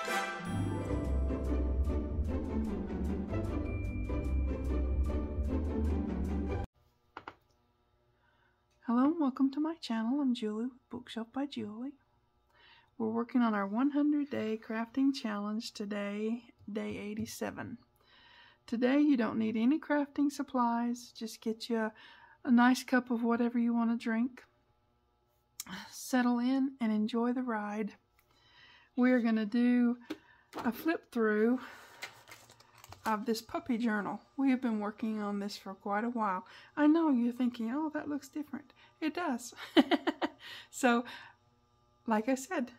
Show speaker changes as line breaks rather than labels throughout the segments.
Hello and welcome to my channel. I'm Julie with Bookshelf by Julie. We're working on our 100-day crafting challenge today, day 87. Today you don't need any crafting supplies. Just get you a nice cup of whatever you want to drink. Settle in and enjoy the ride. We're going to do a flip through of this puppy journal. We have been working on this for quite a while. I know you're thinking, oh, that looks different. It does. So, like I said,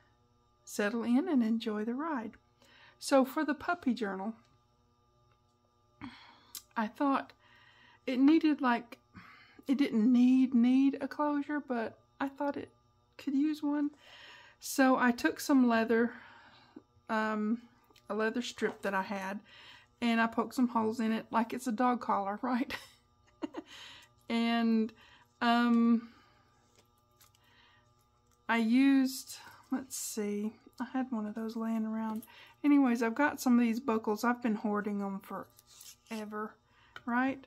settle in and enjoy the ride. So for the puppy journal, I thought it needed, like, it didn't need a closure, but I thought it could use one. So I took some leather, a leather strip that I had, and I poked some holes in it like it's a dog collar, right? And I used, let's see, I had one of those laying around. Anyways, I've got some of these buckles. I've been hoarding them forever, right?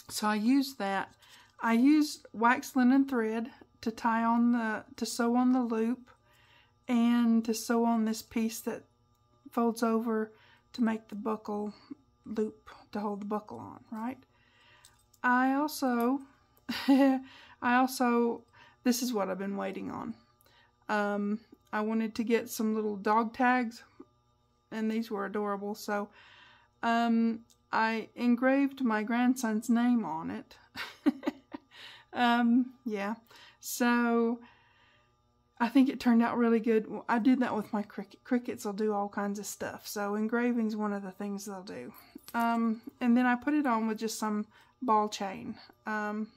So I used that. I used wax linen thread to tie on to sew on the loop, and to sew on this piece that folds over to make the buckle loop to hold the buckle on, right? I also this is what I've been waiting on. I wanted to get some little dog tags, and these were adorable, so I engraved my grandson's name on it. Yeah, so I think it turned out really good. I did that with my cricket. Crickets will do all kinds of stuff, so engraving's one of the things they'll do. And then I put it on with just some ball chain onto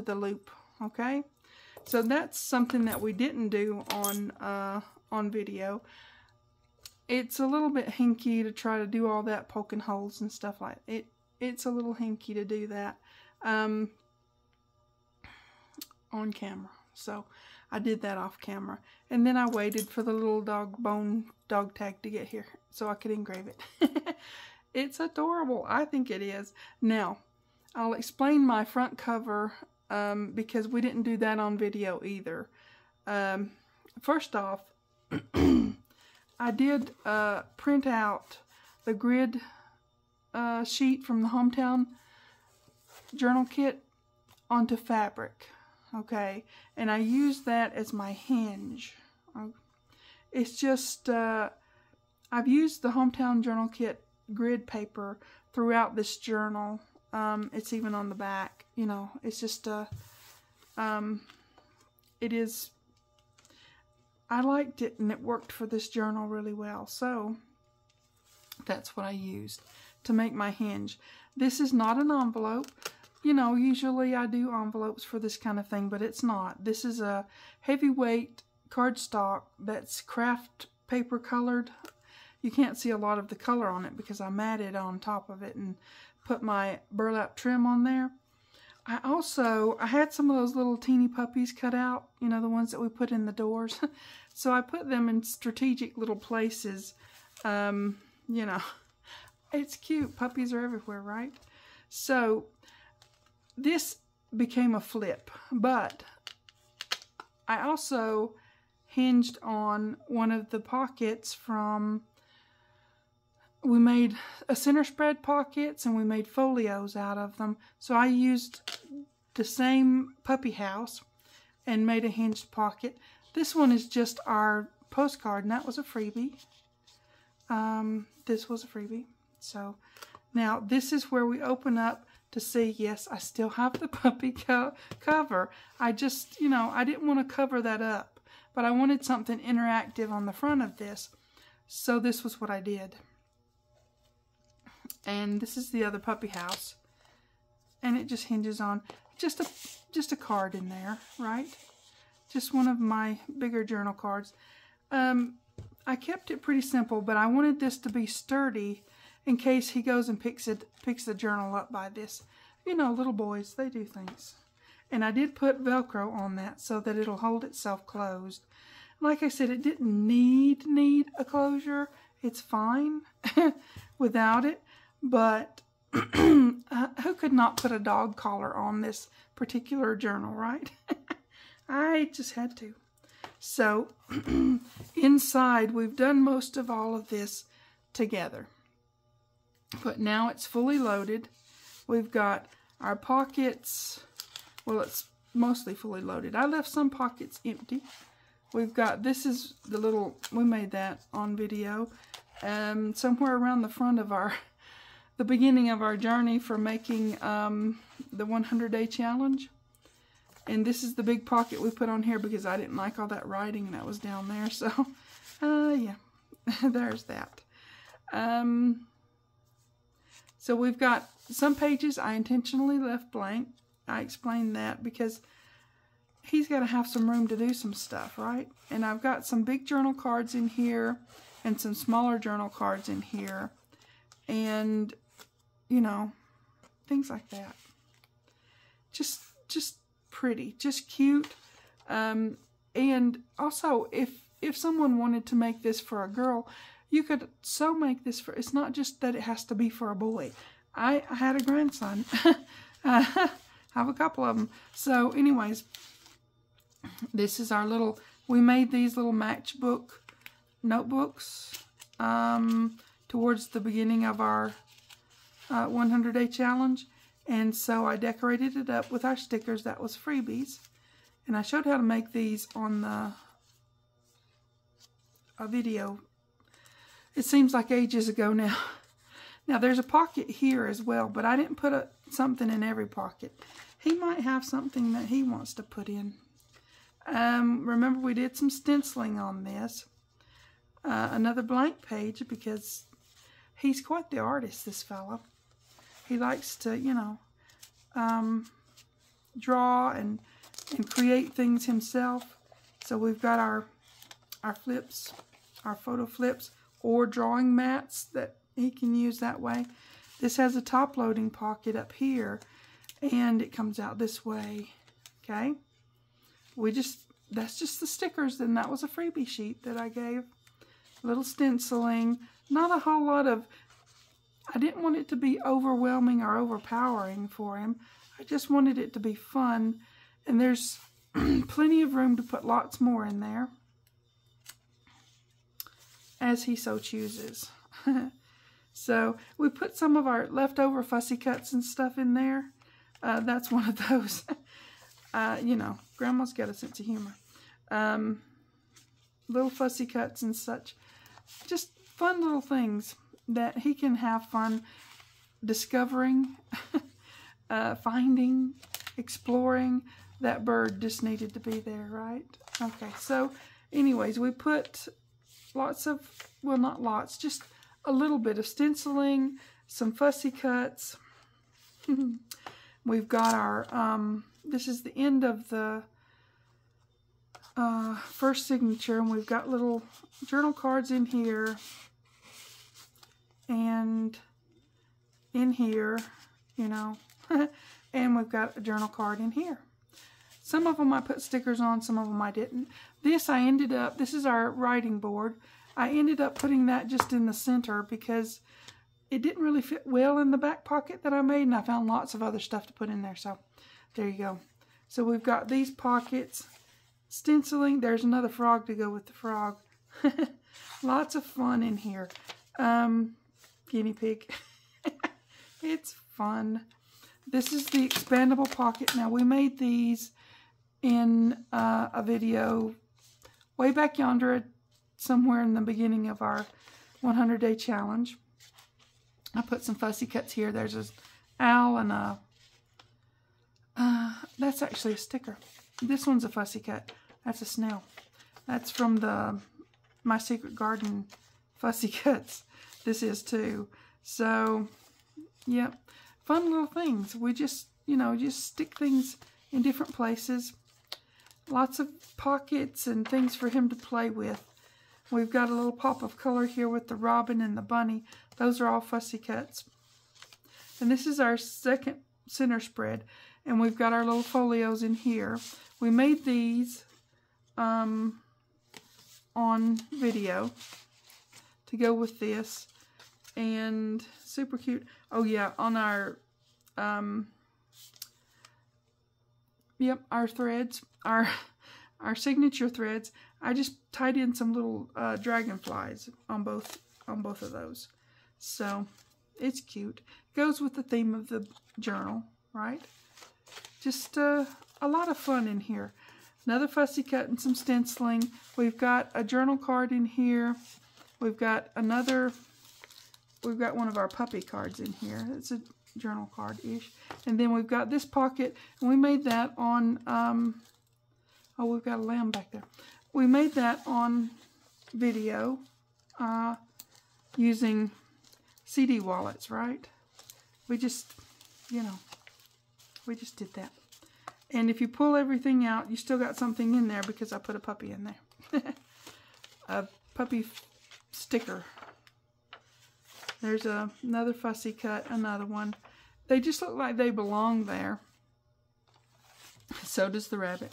the loop. Okay, so that's something that we didn't do on video. It's a little bit hinky to try to do all that poking holes and stuff like it. It's a little hinky to do that on camera. So I did that off camera, and then I waited for the little dog tag to get here so I could engrave it. It's adorable. I think it is. Now, I'll explain my front cover because we didn't do that on video either. First off, I did print out the grid sheet from the Hometown journal kit onto fabric. Okay, and I used that as my hinge. It's just, I've used the Hometown Journal Kit grid paper throughout this journal. It's even on the back, you know, it's just, it is, I liked it and it worked for this journal really well. So, that's what I used to make my hinge. This is not an envelope. You know, usually I do envelopes for this kind of thing, but it's not. This is a heavyweight cardstock that's craft paper colored. You can't see a lot of the color on it because I matted on top of it and put my burlap trim on there. I had some of those little teeny puppies cut out, you know, the ones that we put in the doors. So I put them in strategic little places. You know, it's cute. Puppies are everywhere, right? So this became a flip, but I also hinged on one of the pockets from, we made a center spread pockets and we made folios out of them. So I used the same puppy house and made a hinged pocket. This one is just our postcard, and that was a freebie. This was a freebie. So now this is where we open up to see, yes, I still have the puppy cover. I just, you know, I didn't want to cover that up, but I wanted something interactive on the front of this. So this was what I did. And this is the other puppy house. And it just hinges on just a card in there, right? Just one of my bigger journal cards. I kept it pretty simple, but I wanted this to be sturdy in case he goes and picks the journal up by this. You know, little boys, they do things. And I did put Velcro on that so that it'll hold itself closed. Like I said, it didn't need a closure. It's fine without it, but who could not put a dog collar on this particular journal, right? I just had to. So inside, we've done most of all of this together, but now it's fully loaded. We've got our pockets. Well, it's mostly fully loaded. I left some pockets empty. We've got, this is the little, we made that on video, somewhere around the front of the beginning of our journey for making the 100-day challenge. And this is the big pocket we put on here because I didn't like all that writing and that was down there. So, yeah, there's that. So we've got some pages I intentionally left blank. I explained that because he's got to have some room to do some stuff, right? And I've got some big journal cards in here and some smaller journal cards in here. And, you know, things like that. Just pretty, just cute. And also, if someone wanted to make this for a girl, you could so make this for, it's not just that it has to be for a boy. I had a grandson. I have a couple of them. So anyways, this is our little, we made these little matchbook notebooks towards the beginning of our 100-day challenge. And so I decorated it up with our stickers. That was freebies. And I showed how to make these on a video. It seems like ages ago now. Now there's a pocket here as well, but I didn't put something in every pocket. He might have something that he wants to put in. Remember, we did some stenciling on this. Another blank page because he's quite the artist, this fella. He likes to, you know, draw and create things himself. So we've got our flips, our photo flips, or drawing mats that he can use that way. This has a top loading pocket up here, and it comes out this way. Okay, that's just the stickers, and that was a freebie sheet that I gave. A little stenciling, not a whole lot of, I didn't want it to be overwhelming or overpowering for him. I just wanted it to be fun, and there's plenty of room to put lots more in there as he so chooses. So we put some of our leftover fussy cuts and stuff in there. That's one of those. You know, Grandma's got a sense of humor. Little fussy cuts and such. Just fun little things that he can have fun discovering, finding, exploring. That bird just needed to be there, right? Okay, so anyways, we put lots of, well, not lots, just a little bit of stenciling, some fussy cuts. We've got our, this is the end of the first signature, and we've got little journal cards in here and in here, you know, and we've got a journal card in here. Some of them I put stickers on, some of them I didn't. This I ended up, this is our writing board. I ended up putting that just in the center because it didn't really fit well in the back pocket that I made, and I found lots of other stuff to put in there. So there you go. So we've got these pockets, stenciling. There's another frog to go with the frog. Lots of fun in here. Guinea pig. It's fun. This is the expandable pocket. Now, we made these in a video way back yonder, somewhere in the beginning of our 100-day challenge. I put some fussy cuts here. There's an owl and a, that's actually a sticker. This one's a fussy cut. That's a snail. That's from the My Secret Garden fussy cuts. This is too. So, yeah, fun little things. We just, you know, just stick things in different places. Lots of pockets and things for him to play with. We've got a little pop of color here with the robin and the bunny. Those are all fussy cuts. And this is our second center spread. And we've got our little folios in here. We made these on video to go with this. And super cute. Oh yeah, on our our threads, our signature threads, I just tied in some little dragonflies on both of those. So it's cute. Goes with the theme of the journal, right? Just a lot of fun in here. Another fussy cut and some stenciling. We've got a journal card in here. We've got one of our puppy cards in here. It's a journal card-ish. And then we've got this pocket, and we made that on, oh, we've got a lamb back there. We made that on video using CD wallets, right? We just, we just did that. And if you pull everything out, you still got something in there because I put a puppy in there. A puppy sticker. There's another fussy cut, another one. They just look like they belong there. So does the rabbit.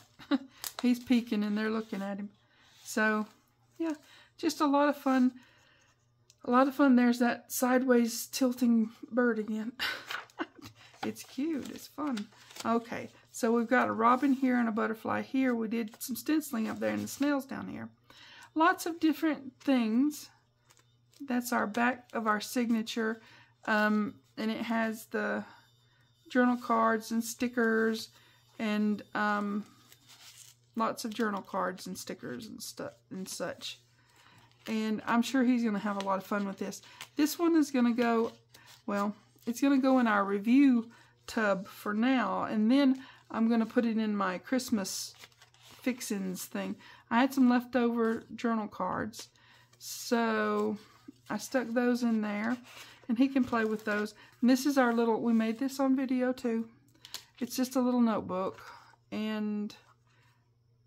He's peeking and they're looking at him. So, yeah, just a lot of fun. A lot of fun. There's that sideways tilting bird again. It's cute. It's fun. Okay, so we've got a robin here and a butterfly here. We did some stenciling up there and the snails down here. Lots of different things. That's our back of our signature. And it has the journal cards and stickers and lots of journal cards and stickers and stuff and such. And I'm sure he's going to have a lot of fun with this. This one is going to go, well, it's going to go in our review tub for now. And then I'm going to put it in my Christmas fixins thing. I had some leftover journal cards. So I stuck those in there. And he can play with those. And this is our little, we made this on video too. It's just a little notebook. And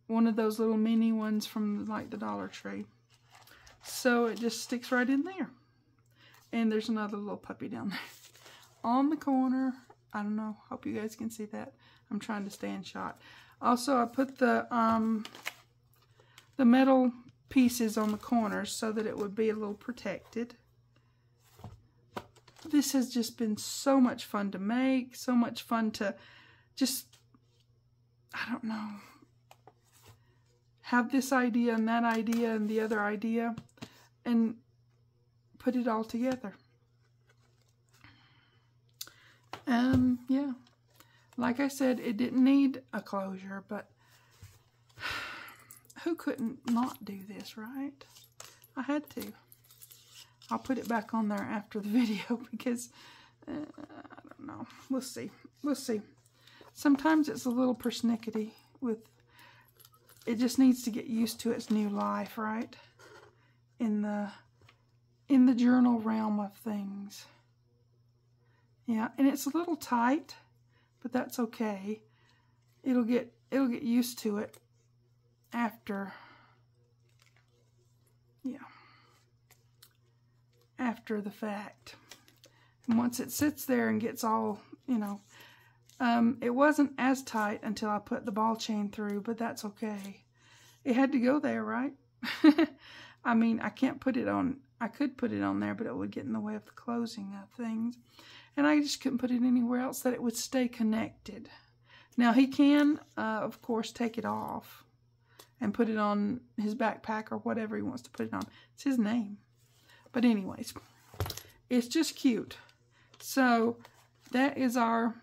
one of those little mini ones from like the Dollar Tree. So it just sticks right in there. And there's another little puppy down there. On the corner. I don't know. Hope you guys can see that. I'm trying to stay in shot. Also, I put the metal pieces on the corners so that it would be a little protected. This has just been so much fun to make. So much fun to just, I don't know, have this idea and that idea and the other idea and put it all together. Yeah, like I said, it didn't need a closure, but who couldn't not do this, right? I had to. I'll put it back on there after the video because, I don't know. We'll see. We'll see. Sometimes it's a little persnickety with, it just needs to get used to its new life, right? In the journal realm of things. Yeah, and it's a little tight, but that's okay. It'll get used to it after, yeah, after the fact. And once it sits there and gets all, it wasn't as tight until I put the ball chain through, but that's okay. It had to go there, right? I mean, I can't put it on, I could put it on there, but it would get in the way of the closing of things. And I just couldn't put it anywhere else that it would stay connected. Now he can, of course, take it off and put it on his backpack or whatever he wants to put it on. It's his name. But anyways, it's just cute. So that is our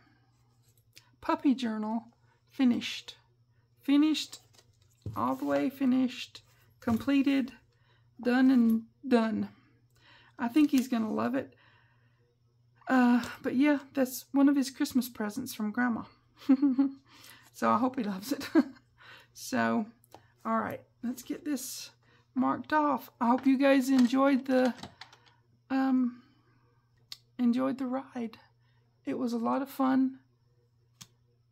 puppy journal finished. Finished, all the way finished, completed, done and done. I think he's going to love it. But yeah, that's one of his Christmas presents from Grandma. So I hope he loves it. So, all right, let's get this marked off. I hope you guys enjoyed the ride. It was a lot of fun.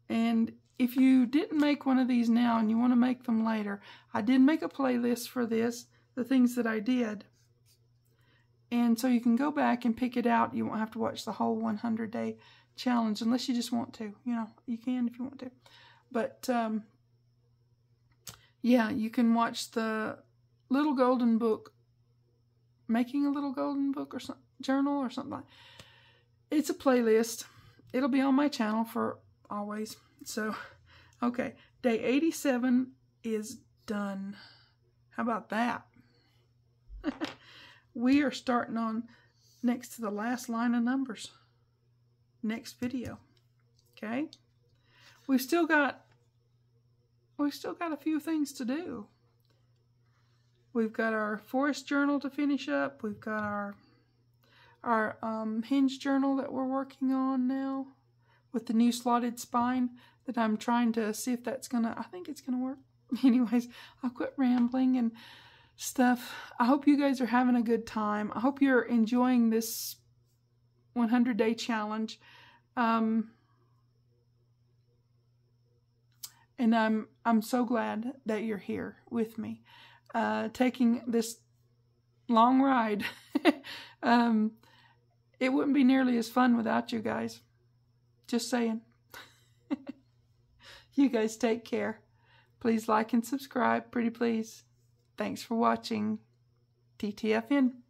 And if you didn't make one of these now and you want to make them later, I did make a playlist for this, the things that I did. And so you can go back and pick it out. You won't have to watch the whole 100-day challenge unless you just want to. You can if you want to. But, yeah, you can watch the little golden book, making a little golden book or some journal or something like. It's a playlist. It'll be on my channel for always. So, okay, day 87 is done. How about that? We are starting on next to the last line of numbers. Next video. Okay? We've still got a few things to do. We've got our forest journal to finish up. We've got our hinge journal that we're working on now with the new slotted spine that I'm trying to see if that's I think it's gonna work. Anyways, I'll quit rambling and stuff. I hope you guys are having a good time. I hope you're enjoying this 100-day challenge. And I'm so glad that you're here with me, taking this long ride. It wouldn't be nearly as fun without you guys. Just saying. You guys take care. Please like and subscribe, pretty please. Thanks for watching. TTFN.